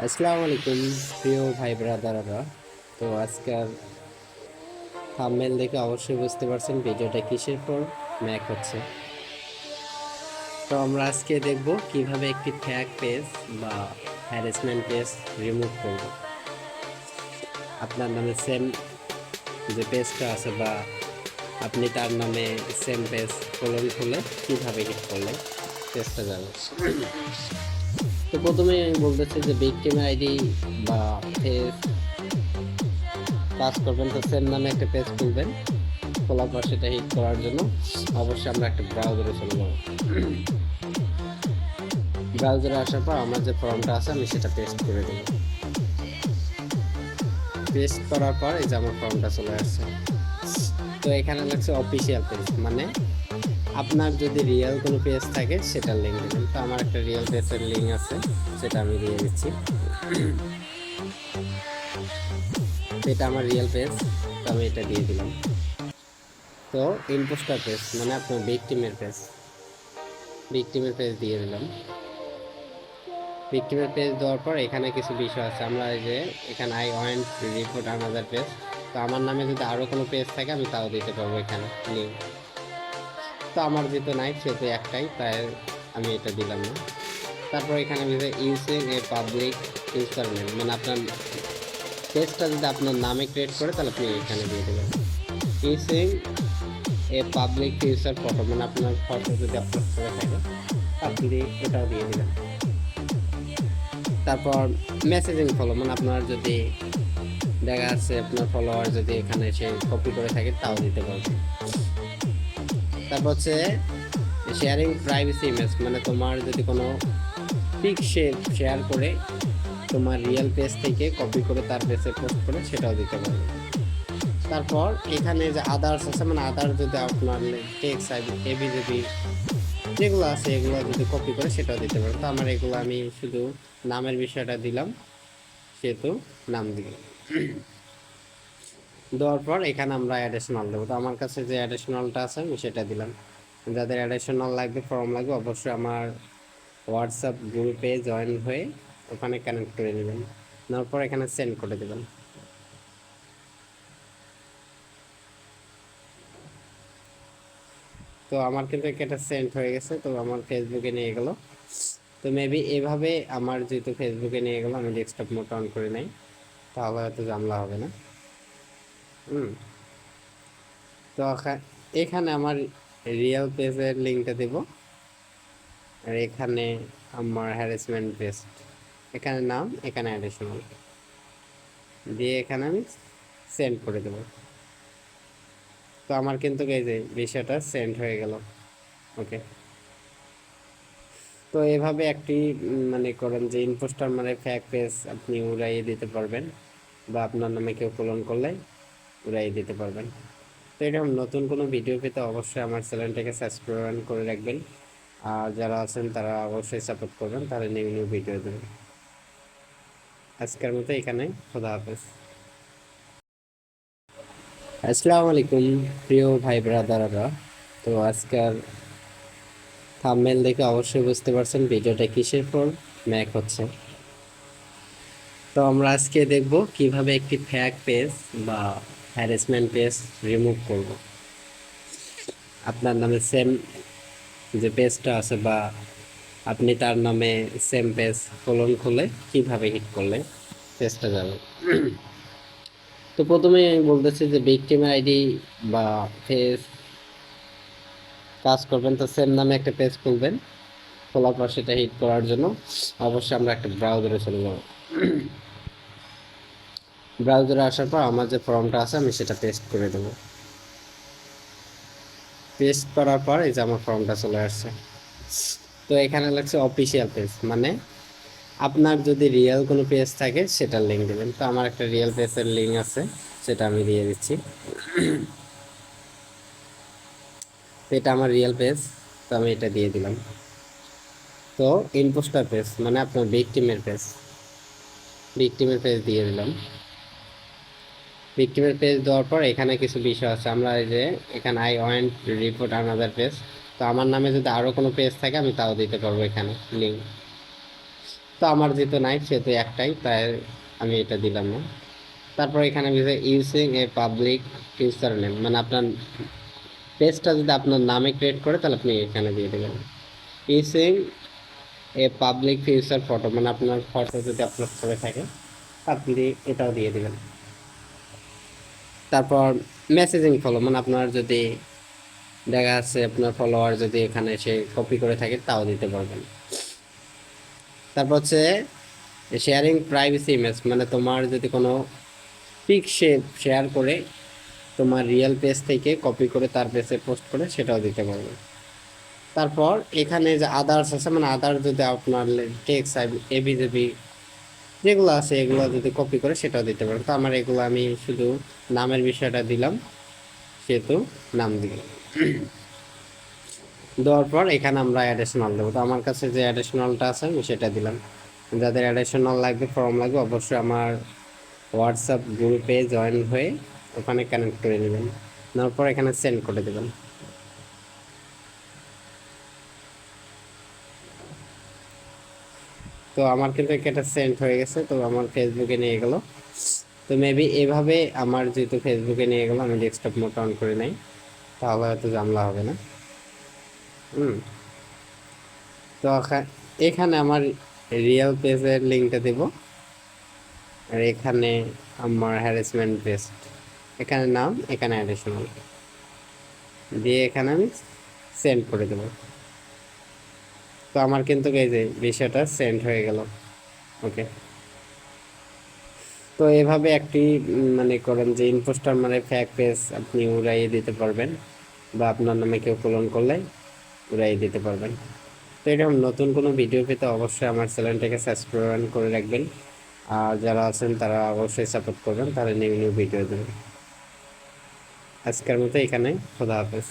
আসসালামু আলাইকুম প্রিয় ভাই ব্রাদাররা। তো আজকের থাম্বনেল দেখে অবশ্যই বুঝতে পারছেন ভিডিওটা কিসের পর ম্যাক হচ্ছে। তো আমরা আজকে দেখব কিভাবে একটি ফেক পেজ বা হ্যারাসমেন্ট পেজ রিমুভ করব। আপনার নামে সেম যে পেজটা আছে বা আপনি তার নামে সেম পেজ খুলে কিভাবে হিট করলে পেজটা যাবে। তো প্রথমে আমি বলতেছি যে ভিকটিম আইডি বা ফেস কাজ করবেন, তো সেম নামে একটা পেজ খুলবেন। খোলার পর সেটা হিট করার জন্য অবশ্যই আমরা একটা ব্রাউজারে চলে যাব। ব্রাউজারে আসার পর আমার যে ফর্মটা আছে আমি সেটা পেস্ট করে দেব। পেস্ট করার পর এই যে আমার ফর্মটা চলে আসছে। তো এখানে লাগছে অফিসিয়াল পেজ, মানে আপনার যদি রিয়েল কোনো পেজ থাকে সেটার লিঙ্ক দেবেন। তো আমার একটা রিয়েল পেজের লিঙ্ক আছে, সেটা আমি দিয়ে দিচ্ছি। এটা আমার রিয়েল পেজ, তো আমি এটা দিয়ে দিলাম। তো ইম্পোস্টার পেজ মানে আপনার ভিকটিমের পেজ দিয়ে দিলাম। ভিক্টিমের পেজ দেওয়ার পর এখানে কিছু বিষয় আছে, আমরা এই যে এখানে I want report another page, তো আমার নামে যদি আরও কোনো পেজ থাকে আমি তাও দিতে পারবো এখানে লিঙ্ক। তো আমার যেহেতু নাই সেহেতু একটাই, তাই আমি এটা দিলাম না। তারপর এখানে using a public user name, মানে আপনার পেজটা যদি আপনার নামে ক্রিয়েট করে তাহলে আপনি এখানে দিয়ে দেবেন। Using a public user photo, মানে আপনার ফটো যদি আপলোড করে থাকে আপনি এটাও দিয়ে দেবেন। তারপর মেসেজিং ফলো, মানে আপনার যদি দেখা যাচ্ছে আপনার ফলোয়ার যদি এখানে এসে কপি করে থাকে তাও দিতে পারবে। তারপর হচ্ছে শেয়ারিং প্রাইভেসি ইমেজ, মানে তোমার যদি কোনো পিক শেয়ার করে তোমার রিয়েল পেজ থেকে কপি করে তার পেজে পোস্ট করে সেটাও দিতে পারবে। তারপর এখানে যে আদার্স আছে, মানে আদার্স যদি আপনার টেক্সট এবি যেগুলো আছে এগুলো যদি কপি করে সেটাও দিতে পারবে। তো আমার এগুলো আমি শুধু নামের বিষয়টা দিলাম, সেহেতু নাম দিলাম। দেওয়ার পর এখানে আমরা অ্যাডিশনাল দেবো। তো আমার কাছে যে অ্যাডিশনালটা আছে আমি সেটা দিলাম। যাদের অ্যাডিশনাল লাগবে, ফর্ম লাগবে, অবশ্যই আমার হোয়াটসঅ্যাপ গ্রুপে জয়েন হয়ে ওখানে কানেক্ট করে নেবেন। নেওয়ার পর এখানে সেন্ড করে দেবেন। তো আমার কিন্তু এটা সেন্ড হয়ে গেছে, তো আমার ফেসবুকে নিয়ে গেল। তো মেবি এভাবে আমার যেহেতু ফেসবুকে নিয়ে গেলো, আমি ডেস্কটপ মোড অন করে নেই, তাহলে হয়তো ঝামেলা হবে না। তো এখানে আমার রিয়েল পেজের লিঙ্কটা দেব, আর এখানে আমার হ্যারাসমেন্ট পেজ, এখানে নাম, এখানে অ্যাডিশনাল দিয়ে এখানে আমি সেন্ড করে দেব। তো আমার কিন্তু এই যে বিষয়টা সেন্ড হয়ে গেল। ওকে, তো এভাবে একটি মানে করেন যে ইম্পোস্টার মানে ফেক পেজ আপনি উড়াইয়ে দিতে পারবেন, বা আপনার নামে কেউ ক্লোন করলে উড়াইয়ে দিতে পারবেন। তো এরকম নতুন কোনো ভিডিও পেতে অবশ্যই আমার চ্যানেলটাকে সাবস্ক্রাইব করে রাখবেন, আর যারা আছেন তারা অবশ্যই সাপোর্ট করবেন, তাহলে নিউ নিউ ভিডিও দেবেন। আজকের মতো এখানে, খোদা হাফেজ। আসসালামু আলাইকুম প্রিয় ভাই ব্রাদাররা। তো আজকের থাম্বনেল দেখে অবশ্যই বুঝতে পারছেন ভিডিওটা কিসের পর ম্যাক হচ্ছে। তো আমরা আজকে দেখব কিভাবে একটি ফেক পেজ বা হ্যারাসমেন্ট পেজ রিমুভ করব। আপনার নামে সেম যে পেজটা আছে বা আপনি তার নামে সেম পেজ খুলে কিভাবে হিট করলে পেজটা যাবে। তো প্রথমে আমি বলতেছি যে ভিকটিমের আইডি বা ফেস কাজ করবেন, তো সেম নামে একটা পেজ খুলবেন। খোলার পর সেটা হিট করার জন্য অবশ্যই আমরা একটা ব্রাউজারে চলে যাব। ব্রাউজারে আসার পর আমার যে ফর্মটা আছে আমি সেটা পেস্ট করে দেব। পেস্ট করার পর এই যে আমার ফর্মটা চলে আসছে। তো এখানে লাগছে অফিসিয়াল পেজ, মানে আপনার যদি রিয়েল কোনো পেজ থাকে সেটার লিঙ্ক দেবেন। তো আমার একটা রিয়েল পেজের লিঙ্ক আছে, সেটা আমি দিয়ে দিচ্ছি। তো এটা আমার রিয়েল পেজ, তো আমি এটা দিয়ে দিলাম। তো ইম্পোস্টার পেজ মানে আপনার ভিকটিমের পেজ দিয়ে দিলাম। ভিকটিমের পেজ দেওয়ার পর এখানে কিছু বিষয় আছে, আমরা এই যে এখানে I want report another page, তো আমার নামে যদি আরও কোনো পেজ থাকে আমি তাও দিতে পারবো এখানে লিঙ্ক। তো আমার যেহেতু নাই সেহেতু একটাই, তাই আমি এটা দিলাম না। তারপর এখানে using a public user name, মানে আপনার পেজটা যদি আপনার নামে ক্রিয়েট করে তাহলে আপনি এখানে দিয়ে দেবেন। Using a public user photo, মানে আপনার ফটো যদি আপলোড করে থাকে আপনি এটাও দিয়ে দেবেন। তারপর মেসেজিং ফলো, মানে আপনার যদি দেখা যাচ্ছে আপনার ফলোয়ার যদি এখানে সে কপি করে থাকে তাও দিতে পারবেন। তারপর হচ্ছে শেয়ারিং প্রাইভেসি ইমেজ, মানে তোমার যদি কোনো পিক শেয়ার করে তোমার রিয়েল পেজ থেকে কপি করে তার পেজে পোস্ট করে সেটাও দিতে পারবে। তারপর এখানে যে আদার্স আছে, মানে আদার যদি আপনার টেক্সট এবি জেবি যেগুলো আছে এগুলো যদি কপি করে সেটাও দিতে পারবে। তো আমার এগুলো আমি শুধু নামের বিষয়টা দিলাম, সেহেতু নাম দিলাম। দেওয়ার পর এখানে আমরা অ্যাডিশনাল দেবো। তো আমার কাছে যে অ্যাডিশনালটা আছে আমি সেটা দিলাম। যাদের অ্যাডিশনাল লাগবে, ফর্ম লাগবে, অবশ্যই আমার হোয়াটসঅ্যাপ গ্রুপে জয়েন হয়ে ওখানে কানেক্ট করে নেবেন। নেওয়ার পর এখানে সেন্ড করে দেবেন। তো আমার কিন্তু এটা সেন্ড হয়ে গেছে, তো আমার ফেসবুকে নিয়ে গেল। তো মেবি এভাবে আমার যেহেতু ফেসবুকে নিয়ে গেল, আমি ডেস্কটপ মোড অন করে নেই, তাহলে হয়তো ঝামেলা হবে না। তো এখানে আমার রিয়েল পেজের লিঙ্কটা দেব, আর এখানে আমার হ্যারাসমেন্ট পেজ, এখানে নাম, এখানে অ্যাডিশনাল দিয়ে এখানে আমি সেন্ড করে দেব। তো আমার কিন্তু এই যে বিষয়টা সেন্ড হয়ে গেল। ওকে, তো এভাবে একটি মানে করেন যে ইনপোস্টার মানে ফেক পেজ আপনি উড়াইয়ে দিতে পারবেন, বা আপনার নামে কেউ ক্লোন করলে উড়াইয়ে দিতে পারবেন। তো এরকম নতুন কোনো ভিডিও পেতে অবশ্যই আমার চ্যানেলটাকে সাবস্ক্রাইব করে রাখবেন, আর যারা আছেন তারা অবশ্যই সাপোর্ট করবেন, তাহলে নিউ নিউ ভিডিও দেবেন। আজকের মতো এখানে, খোদা হাফেজ।